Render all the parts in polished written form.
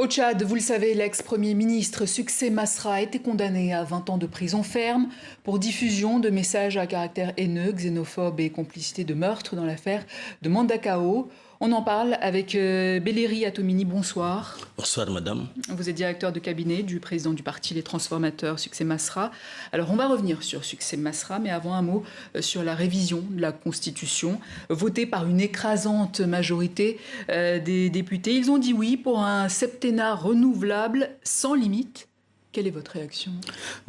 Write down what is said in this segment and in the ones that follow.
Au Tchad, vous le savez, l'ex-premier ministre Succès Masra a été condamné à 20 ans de prison ferme pour diffusion de messages à caractère haineux, xénophobe et complicité de meurtre dans l'affaire de Mandakao. On en parle avec Belleri Atomini. Bonsoir. Bonsoir, madame. Vous êtes directeur de cabinet du président du parti Les Transformateurs, Succès Masra. Alors, on va revenir sur Succès Masra, mais avant un mot sur la révision de la Constitution, votée par une écrasante majorité des députés. Ils ont dit oui pour un septennat renouvelable sans limite. Quelle est votre réaction?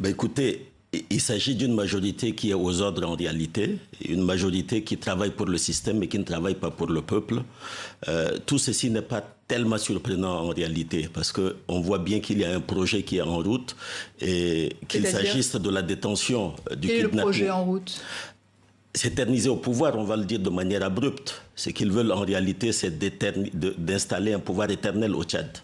Écoutez, il s'agit d'une majorité qui est aux ordres en réalité, une majorité qui travaille pour le système et qui ne travaille pas pour le peuple. Tout ceci n'est pas tellement surprenant en réalité, parce qu'on voit bien qu'il y a un projet qui est en route et qu'il s'agisse de la détention du kidnapping. Quel est le projet en route? S'éterniser au pouvoir, on va le dire de manière abrupte. Ce qu'ils veulent en réalité, c'est d'installer un pouvoir éternel au Tchad.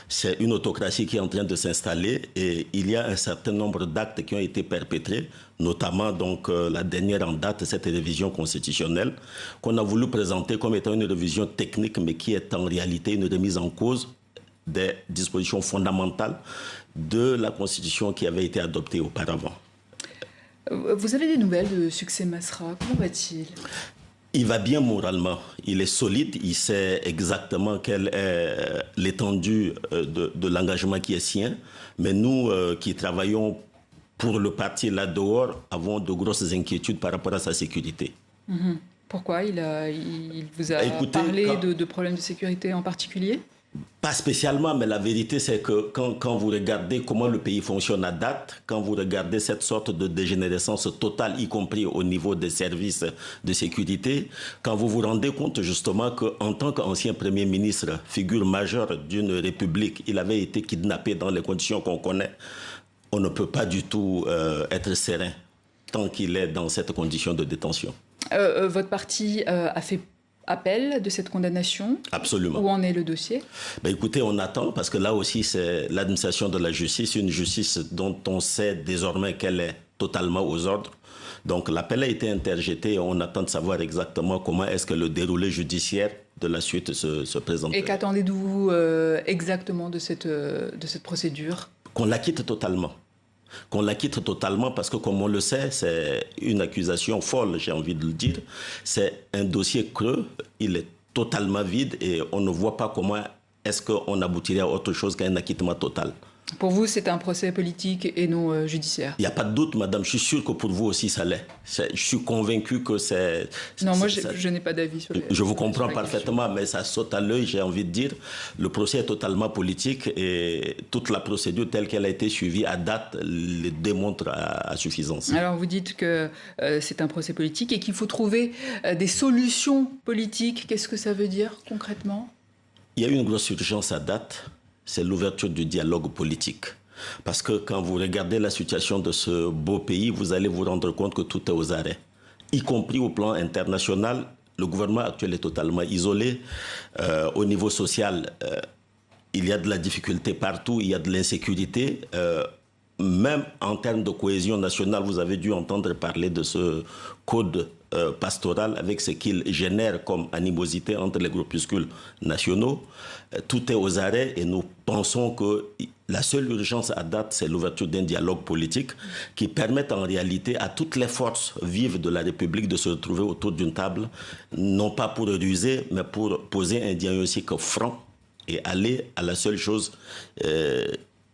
C'est une autocratie qui est en train de s'installer et il y a un certain nombre d'actes qui ont été perpétrés, notamment donc la dernière en date, cette révision constitutionnelle, qu'on a voulu présenter comme étant une révision technique, mais qui est en réalité une remise en cause des dispositions fondamentales de la Constitution qui avait été adoptée auparavant. Vous avez des nouvelles de Succès Masra? Comment va-t-il? Il va bien moralement, il est solide, il sait exactement quelle est l'étendue de l'engagement qui est sien. Mais nous qui travaillons pour le parti là dehors avons de grosses inquiétudes par rapport à sa sécurité. Pourquoi? Il vous a parlé de problèmes de sécurité en particulier? Pas spécialement, mais la vérité, c'est que quand vous regardez comment le pays fonctionne à date, quand vous regardez cette sorte de dégénérescence totale, y compris au niveau des services de sécurité, quand vous vous rendez compte justement qu'en tant qu'ancien Premier ministre, figure majeure d'une république, il avait été kidnappé dans les conditions qu'on connaît, on ne peut pas du tout être serein tant qu'il est dans cette condition de détention. Votre parti a fait appel de cette condamnation? Absolument. Où en est le dossier? Écoutez, on attend parce que là aussi c'est l'administration de la justice, une justice dont on sait désormais qu'elle est totalement aux ordres. Donc l'appel a été interjeté et on attend de savoir exactement comment est-ce que le déroulé judiciaire de la suite se présente. Et qu'attendez-vous exactement de cette procédure? Qu'on la quitte totalement. Qu'on la quitte totalement parce que, comme on le sait, c'est une accusation folle, j'ai envie de le dire. C'est un dossier creux, il est totalement vide et on ne voit pas comment est-ce qu'on aboutirait à autre chose qu'un acquittement total. Pour vous, c'est un procès politique et non judiciaire? Il n'y a pas de doute, madame. Je suis sûr que pour vous aussi, ça l'est. Je suis convaincu que c'est... Non, moi, je n'ai pas d'avis sur les... Je vous comprends parfaitement, mais ça saute à l'œil, j'ai envie de dire. Le procès est totalement politique et toute la procédure telle qu'elle a été suivie à date le démontre à suffisance. Alors, vous dites que c'est un procès politique et qu'il faut trouver des solutions politiques. Qu'est-ce que ça veut dire concrètement? Il y a une grosse urgence à date. C'est l'ouverture du dialogue politique. Parce que quand vous regardez la situation de ce beau pays, vous allez vous rendre compte que tout est aux arrêts. Y compris au plan international, le gouvernement actuel est totalement isolé. Au niveau social, il y a de la difficulté partout, il y a de l'insécurité. Même en termes de cohésion nationale, vous avez dû entendre parler de ce code pastoral avec ce qu'il génère comme animosité entre les groupuscules nationaux. Tout est aux arrêts et nous pensons que la seule urgence à date, c'est l'ouverture d'un dialogue politique qui permette en réalité à toutes les forces vives de la République de se retrouver autour d'une table, non pas pour ruser, mais pour poser un diagnostic franc et aller à la seule chose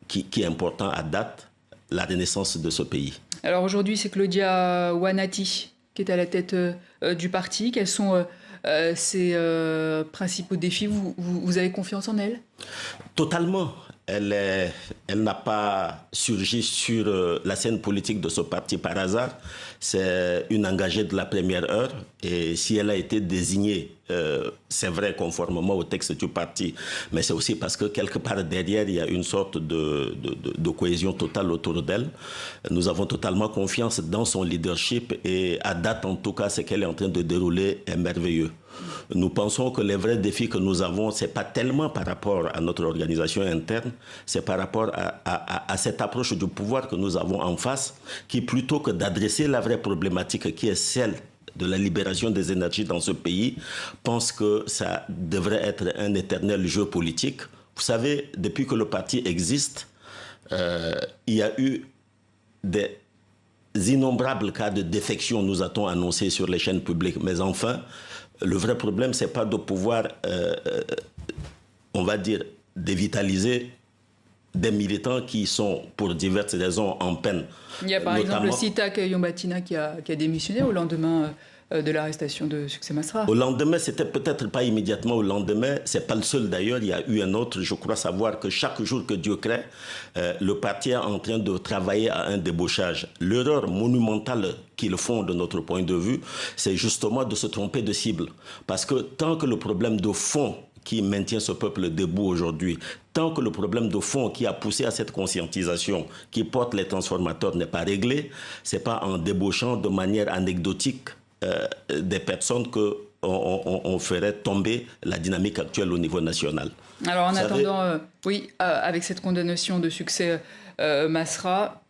qui est importante à date, la renaissance de ce pays. Alors aujourd'hui, c'est Claudia Wanati qui est à la tête du parti. Quels sont ses principaux défis? Vous avez confiance en elle? Totalement. Elle n'a pas surgi sur la scène politique de ce parti par hasard. C'est une engagée de la première heure. Et si elle a été désignée, c'est vrai, conformément au texte du parti, mais c'est aussi parce que quelque part derrière, il y a une sorte de cohésion totale autour d'elle. Nous avons totalement confiance dans son leadership et à date, en tout cas, ce qu'elle est en train de dérouler est merveilleux. Nous pensons que les vrais défis que nous avons, ce n'est pas tellement par rapport à notre organisation interne, c'est par rapport à cette approche du pouvoir que nous avons en face, qui plutôt que d'adresser la vraie problématique qui est celle de la libération des énergies dans ce pays, pense que ça devrait être un éternel jeu politique. Vous savez, depuis que le parti existe, il y a eu des innombrables cas de défection, nous a-t-on annoncé sur les chaînes publiques. Mais enfin, le vrai problème, ce n'est pas de pouvoir, on va dire, dévitaliser des militants qui sont, pour diverses raisons, en peine. Il y a par exemple Sitak Yombatina qui a démissionné au lendemain de l'arrestation de Succès Masra. Au lendemain, c'était peut-être pas immédiatement au lendemain, c'est pas le seul d'ailleurs, il y a eu un autre. Je crois savoir que chaque jour que Dieu crée, le parti est en train de travailler à un débauchage. L'erreur monumentale qu'ils font de notre point de vue, c'est justement de se tromper de cible. Parce que tant que le problème de fond qui maintient ce peuple debout aujourd'hui, tant que le problème de fond qui a poussé à cette conscientisation qui porte les transformateurs n'est pas réglé, c'est pas en débauchant de manière anecdotique des personnes qu'on ferait tomber la dynamique actuelle au niveau national. Alors en attendant, avec cette condamnation de Succès Masra,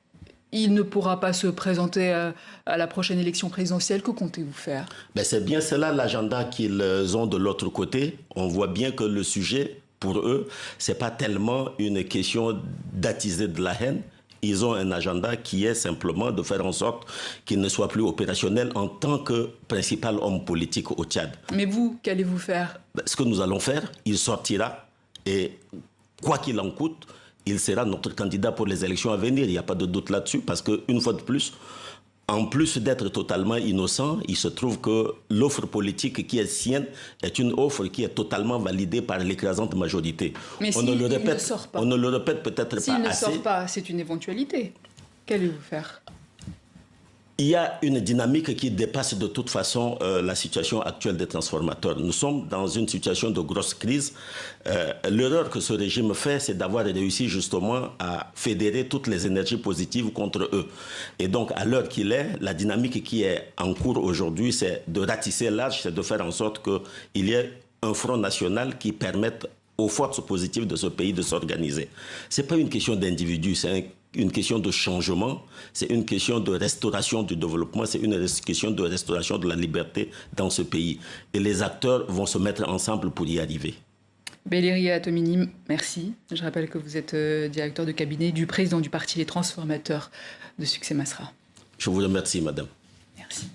il ne pourra pas se présenter à la prochaine élection présidentielle. Que comptez-vous faire? C'est bien cela l'agenda qu'ils ont de l'autre côté. On voit bien que le sujet, pour eux, ce n'est pas tellement une question d'attiser de la haine. Ils ont un agenda qui est simplement de faire en sorte qu'il ne soit plus opérationnel en tant que principal homme politique au Tchad. Mais vous, qu'allez-vous faire? Ce que nous allons faire, il sortira et quoi qu'il en coûte, il sera notre candidat pour les élections à venir. Il n'y a pas de doute là-dessus parce qu'une fois de plus, en plus d'être totalement innocent, il se trouve que l'offre politique qui est sienne est une offre qui est totalement validée par l'écrasante majorité. Mais on, si ne le il répète, ne sort pas. On ne le répète peut-être pas assez. S'il ne sort pas, c'est une éventualité. Qu'allez-vous faire? Il y a une dynamique qui dépasse de toute façon la situation actuelle des transformateurs. Nous sommes dans une situation de grosse crise. L'erreur que ce régime fait, c'est d'avoir réussi justement à fédérer toutes les énergies positives contre eux. Et donc, à l'heure qu'il est, la dynamique qui est en cours aujourd'hui, c'est de ratisser large, c'est de faire en sorte qu'il y ait un front national qui permette aux forces positives de ce pays de s'organiser. Ce n'est pas une question d'individu, c'est une question de changement, c'est une question de restauration du développement, c'est une question de restauration de la liberté dans ce pays. Et les acteurs vont se mettre ensemble pour y arriver. Belleria Atomini, merci. Je rappelle que vous êtes directeur de cabinet du président du parti Les Transformateurs de Succès Masra. Je vous remercie, madame. Merci.